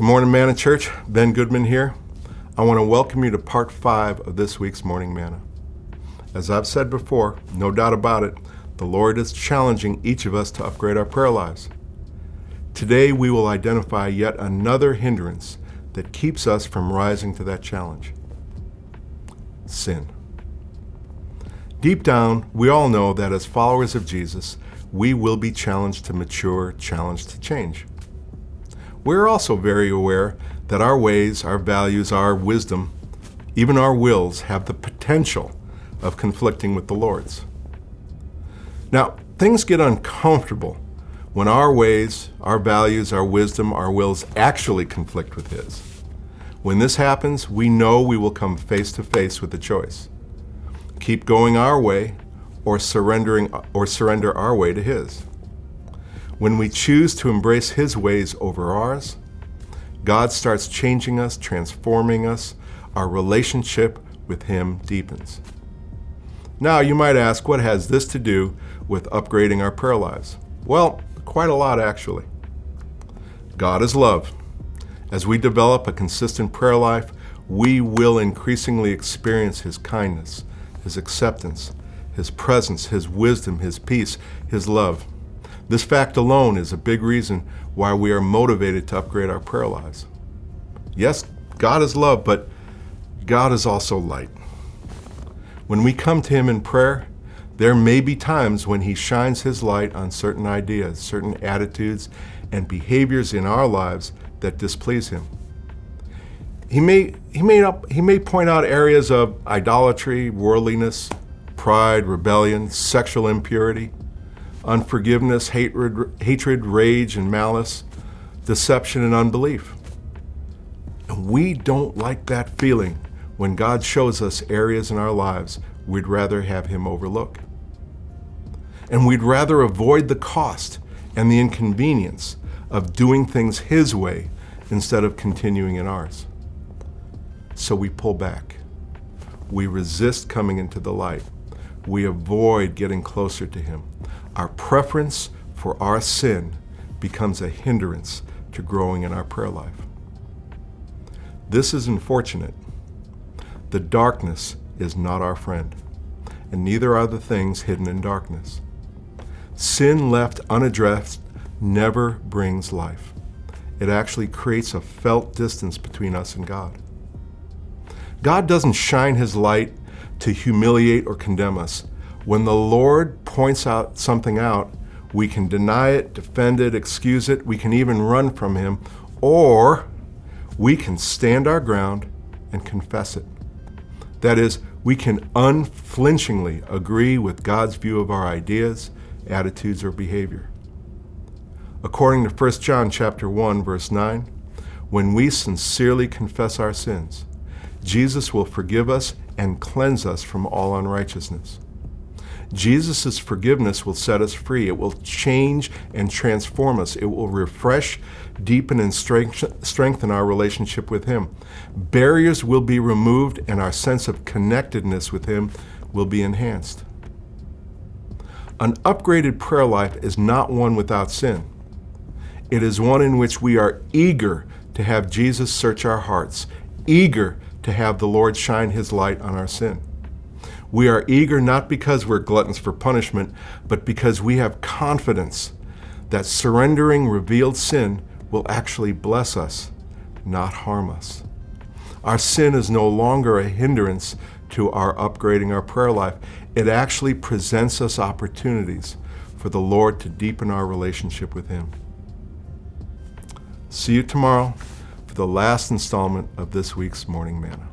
Good morning, Manna Church. Ben Goodman here. I want to welcome you to part 5 of this week's Morning Manna. As I've said before, no doubt about it, the Lord is challenging each of us to upgrade our prayer lives. Today we will identify yet another hindrance that keeps us from rising to that challenge. Sin. Deep down, we all know that as followers of Jesus, we will be challenged to mature, challenged to change. We're also very aware that our ways, our values, our wisdom, even our wills have the potential of conflicting with the Lord's. Now, things get uncomfortable when our ways, our values, our wisdom, our wills actually conflict with His. When this happens, we know we will come face to face with the choice. Keep going our way or surrender our way to His. When we choose to embrace His ways over ours, God starts changing us, transforming us. Our relationship with Him deepens. Now, you might ask, what has this to do with upgrading our prayer lives? Well, quite a lot, actually. God is love. As we develop a consistent prayer life, we will increasingly experience His kindness, His acceptance, His presence, His wisdom, His peace, His love. This fact alone is a big reason why we are motivated to upgrade our prayer lives. Yes, God is love, but God is also light. When we come to Him in prayer, there may be times when He shines His light on certain ideas, certain attitudes, and behaviors in our lives that displease Him. He may point out areas of idolatry, worldliness, pride, rebellion, sexual impurity, unforgiveness, hatred, rage, and malice, deception, and unbelief. And we don't like that feeling when God shows us areas in our lives we'd rather have Him overlook. And we'd rather avoid the cost and the inconvenience of doing things His way instead of continuing in ours. So we pull back. We resist coming into the light. We avoid getting closer to Him. Our preference for our sin becomes a hindrance to growing in our prayer life. This is unfortunate. The darkness is not our friend, and neither are the things hidden in darkness. Sin left unaddressed never brings life. It actually creates a felt distance between us and God. God doesn't shine His light to humiliate or condemn us. When the Lord points out something out, we can deny it, defend it, excuse it. We can even run from Him, or we can stand our ground and confess it. That is, we can unflinchingly agree with God's view of our ideas, attitudes, or behavior. According to 1 John chapter 1, verse 9, when we sincerely confess our sins, Jesus will forgive us and cleanse us from all unrighteousness. Jesus' forgiveness will set us free. It will change and transform us. It will refresh, deepen, and strengthen our relationship with Him. Barriers will be removed, and our sense of connectedness with Him will be enhanced. An upgraded prayer life is not one without sin. It is one in which we are eager to have Jesus search our hearts, eager to have the Lord shine His light on our sin. We are eager not because we're gluttons for punishment, but because we have confidence that surrendering revealed sin will actually bless us, not harm us. Our sin is no longer a hindrance to our upgrading our prayer life. It actually presents us opportunities for the Lord to deepen our relationship with Him. See you tomorrow for the last installment of this week's Morning Manna.